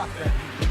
rock that beat.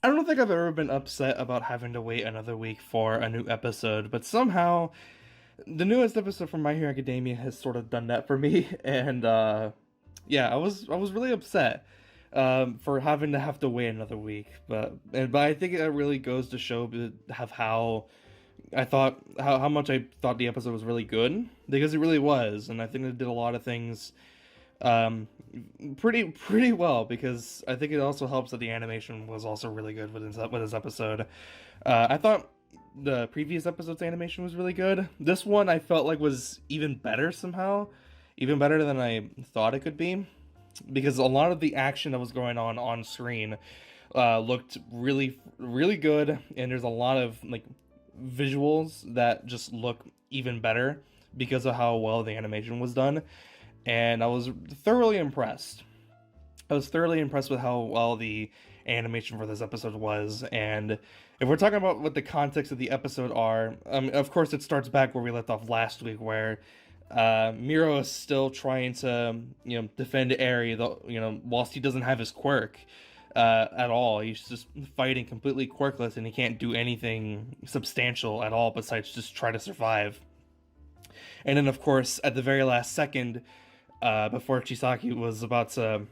I don't think I've ever been upset about having to wait another week for a new episode, but somehow the newest episode from My Hero Academia has sort of done that for me, and yeah, I was really upset for having to have to wait another week, but I think it really goes to show how how much I thought the episode was really good, because it really was, and I think it did a lot of things um pretty well, because I think it also helps that the animation was also really good with this episode. I thought the previous episode's animation was really good. This one I felt like was even better somehow, even better than I thought it could be, because a lot of the action that was going on screen looked really good, and there's a lot of like visuals that just look even better because of how well the animation was done, and I was thoroughly impressed. I was thoroughly impressed with how well the animation for this episode was. And if we're talking about what the context of the episode are, of course it starts back where we left off last week, where Miro is still trying to, defend Eri, whilst he doesn't have his quirk at all. He's just fighting completely quirkless, and he can't do anything substantial at all besides just try to survive. And then, of course, at the very last second, before Chisaki was about to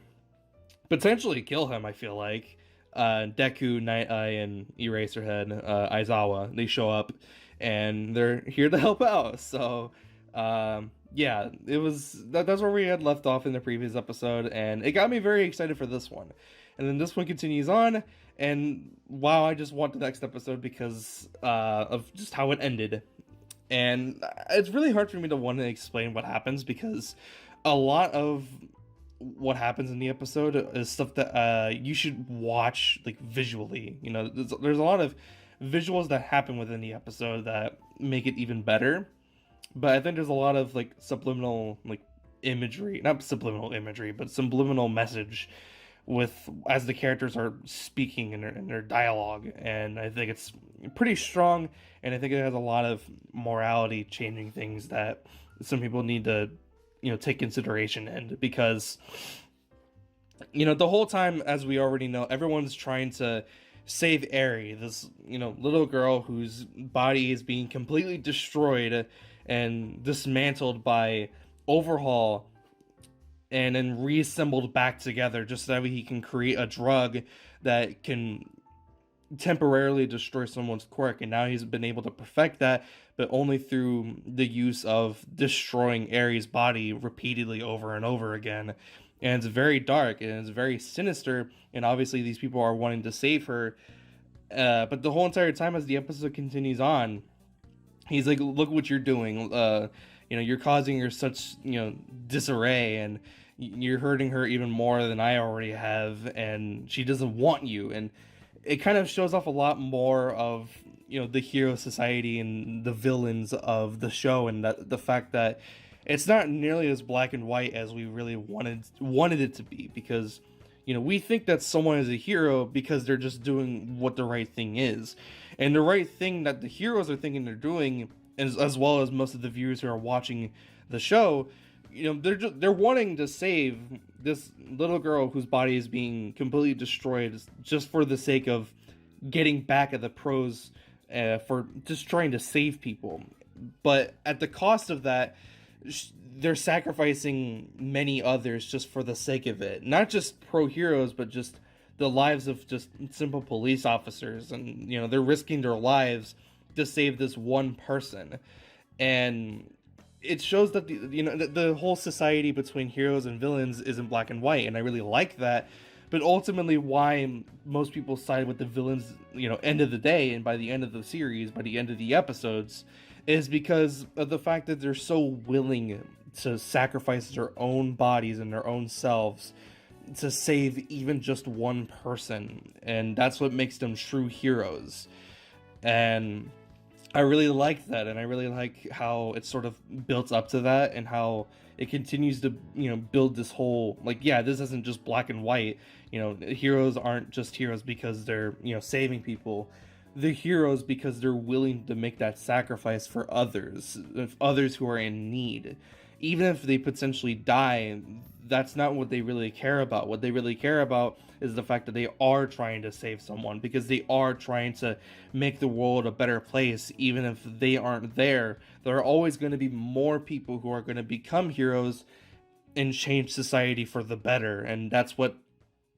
potentially kill him, I feel like, Deku, Night Eye, and Eraserhead, Aizawa, they show up, and they're here to help out. So, yeah, that's where we had left off in the previous episode, and it got me very excited for this one. And then this one continues on, and wow, I just want the next episode because of just how it ended. And it's really hard for me to want to explain what happens, because a lot of what happens in the episode is stuff that you should watch, like, visually. There's a lot of visuals that happen within the episode that make it even better, but I think there's a lot of like subliminal, like, imagery, not subliminal imagery, but subliminal message with as the characters are speaking in their dialogue, and I think it's pretty strong, and I think it has a lot of morality changing things that some people need to take consideration in, because the whole time, as we already know, everyone's trying to save Eri, this little girl whose body is being completely destroyed and dismantled by Overhaul, and then reassembled back together just so that he can create a drug that can temporarily destroy someone's quirk. And now he's been able to perfect that, but only through the use of destroying Eri's body repeatedly over and over again. And it's very dark, and it's very sinister, and obviously these people are wanting to save her, but the whole entire time as the episode continues on, he's like, look what you're doing, you're causing her such disarray, and you're hurting her even more than I already have, and she doesn't want you. And it kind of shows off a lot more of the hero society and the villains of the show, and that the fact that it's not nearly as black and white as we really wanted it to be, because we think that someone is a hero because they're just doing what the right thing is, and the right thing that the heroes are thinking they're doing, as well as most of the viewers who are watching the show, they're wanting to save this little girl whose body is being completely destroyed just for the sake of getting back at the pros, for just trying to save people. But at the cost of that, they're sacrificing many others just for the sake of it. Not just pro heroes, but just the lives of just simple police officers, and they're risking their lives to save this one person. And it shows that the whole society between heroes and villains isn't black and white, and I really like that. But ultimately, why most people side with the villains, end of the day, and by the end of the series, by the end of the episodes, is because of the fact that they're so willing to sacrifice their own bodies and their own selves to save even just one person, and that's what makes them true heroes. And I really like that, and I really like how it sort of built up to that, and how it continues to build this whole, like, yeah, this isn't just black and white. Heroes aren't just heroes because they're saving people, the heroes because they're willing to make that sacrifice for others, if others who are in need. Even if they potentially die, that's not what they really care about. What they really care about is the fact that they are trying to save someone, because they are trying to make the world a better place. Even if they aren't there, there are always going to be more people who are going to become heroes and change society for the better. And that's what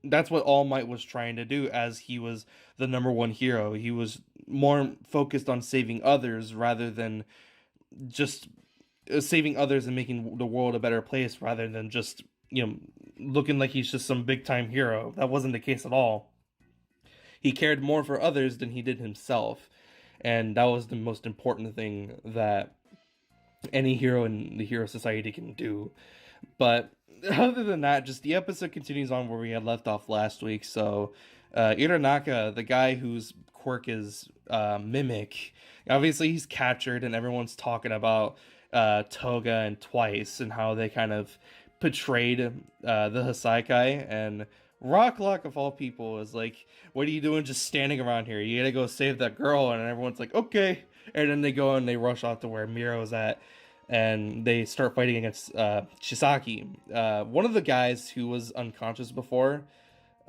All Might was trying to do, as he was the number one hero. He was more focused on saving others rather than just saving others and making the world a better place, rather than just, looking like he's just some big time hero. That wasn't the case at all. He cared more for others than he did himself. And that was the most important thing that any hero in the hero society can do. But other than that, just the episode continues on where we had left off last week. So, Iranaka, the guy whose quirk is Mimic, obviously he's captured, and everyone's talking about Toga and Twice and how they kind of portrayed the Hasaikai. And Rocklock, of all people, is like, "What are you doing just standing around here? You gotta go save that girl." And everyone's like, "Okay." And then they go and they rush off to where Miro's at, and they start fighting against Chisaki. One of the guys who was unconscious before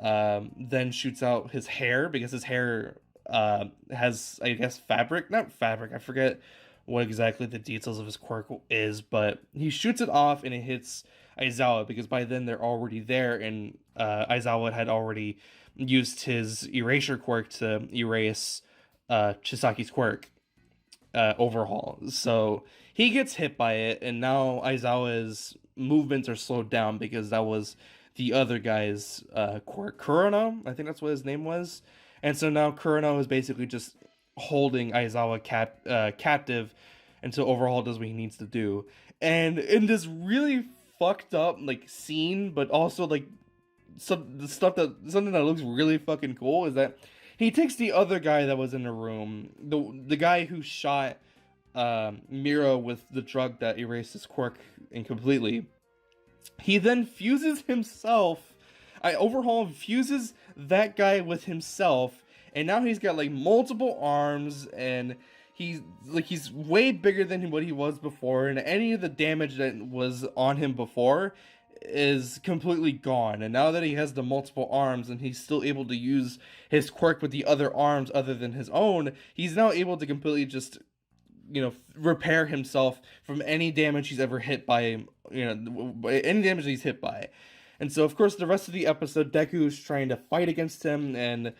then shoots out his hair, because his hair has, I guess, not fabric, I forget what exactly the details of his quirk is, but he shoots it off and it hits Aizawa, because by then they're already there, and Aizawa had already used his erasure quirk to erase Chisaki's quirk, Overhaul. So he gets hit by it, and now Aizawa's movements are slowed down, because that was the other guy's quirk, Kurano, I think that's what his name was. And so now Kurano is basically just holding Aizawa captive until Overhaul does what he needs to do. And in this really fucked up like scene, but also like something that looks really fucking cool, is that he takes the other guy that was in the room, the guy who shot Miro with the drug that erased his quirk incompletely. He then fuses himself. Overhaul fuses that guy with himself, and now he's got like multiple arms, and he's way bigger than what he was before, and any of the damage that was on him before is completely gone. And now that he has the multiple arms, and he's still able to use his quirk with the other arms other than his own, he's now able to completely just repair himself from any damage he's ever hit by, any damage he's hit by. And so, of course, the rest of the episode, Deku's trying to fight against him, and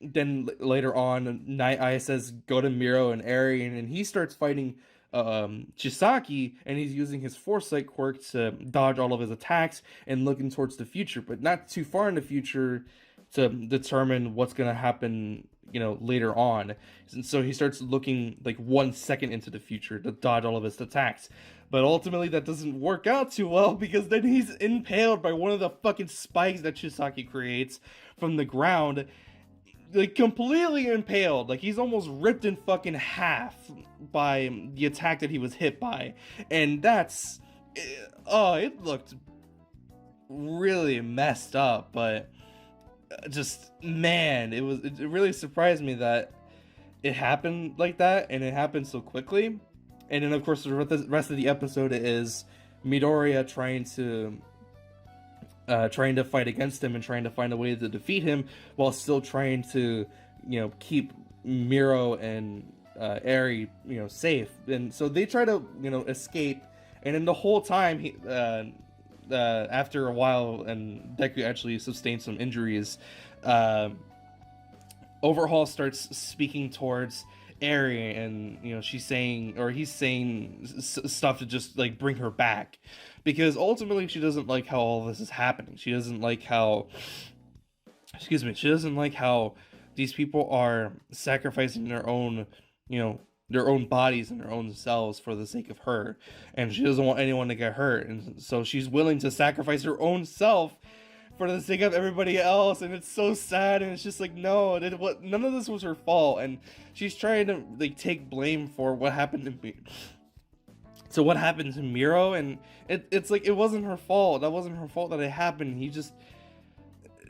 then later on, Night Eye says, "Go to Miro and Eri," and he starts fighting Chisaki, and he's using his Foresight quirk to dodge all of his attacks and looking towards the future, but not too far in the future to determine what's going to happen, later on. And so he starts looking like 1 second into the future to dodge all of his attacks. But ultimately that doesn't work out too well, because then he's impaled by one of the fucking spikes that Chisaki creates from the ground. Like, completely impaled. Like, he's almost ripped in fucking half by the attack that he was hit by. And that's... it looked really messed up, but... just, man, it really surprised me that it happened like that, and it happened so quickly. And then, of course, the rest of the episode is Midoriya trying to fight against him and trying to find a way to defeat him, while still trying to, keep Miro and Eri, safe. And so they try to, escape. And then the whole time, after a while, and Deku actually sustained some injuries, Overhaul starts speaking towards Eri, and he's saying stuff to just like bring her back, because ultimately she doesn't like how all this is happening. She doesn't like how these people are sacrificing their own bodies and their own selves for the sake of her, and she doesn't want anyone to get hurt, and so she's willing to sacrifice her own self for the sake of everybody else. And it's so sad, and it's just like, no, none of this was her fault, and she's trying to like take blame for what happened to me. So what happened to Miro, and it's like, it wasn't her fault. That wasn't her fault that it happened.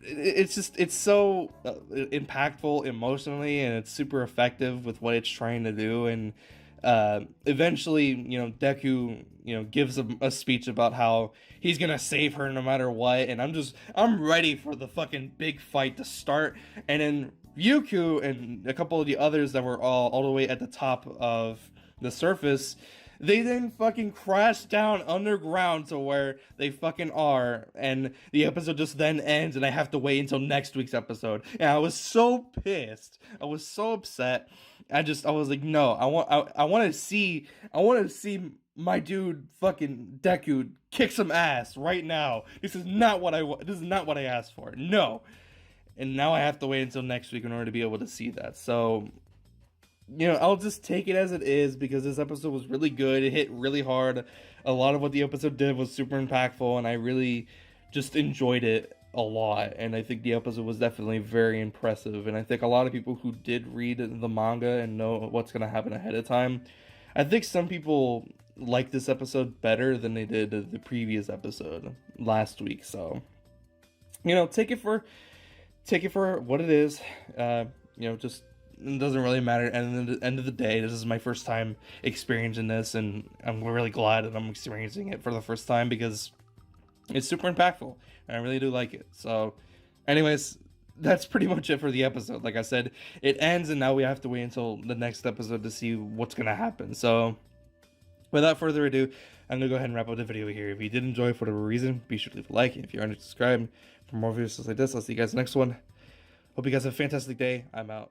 it's so impactful emotionally, and it's super effective with what it's trying to do. And eventually, Deku, gives a speech about how he's gonna save her no matter what, and I'm ready for the fucking big fight to start. And then Ryuku and a couple of the others that were all the way at the top of the surface, they then fucking crash down underground to where they fucking are, and the episode just then ends, and I have to wait until next week's episode. And I was so pissed. I was so upset. I was like, no, I want to see my dude fucking Deku kick some ass right now. This is not what I asked for. No. And now I have to wait until next week in order to be able to see that. So, I'll just take it as it is, because this episode was really good. It hit really hard. A lot of what the episode did was super impactful, and I really just enjoyed it a lot. And I think the episode was definitely very impressive. And I think a lot of people who did read the manga and know what's going to happen ahead of time, I think some people like this episode better than they did the previous episode last week. So, take it for what it is. Just, it doesn't really matter. And at the end of the day, this is my first time experiencing this, and I'm really glad that I'm experiencing it for the first time, because it's super impactful, and I really do like it. So, anyways, that's pretty much it for the episode. Like I said, it ends, and now we have to wait until the next episode to see what's gonna happen. So, without further ado, I'm gonna go ahead and wrap up the video here. If you did enjoy for whatever reason, be sure to leave a like. If you aren't subscribed for more videos like this, I'll see you guys next one. Hope you guys have a fantastic day. I'm out.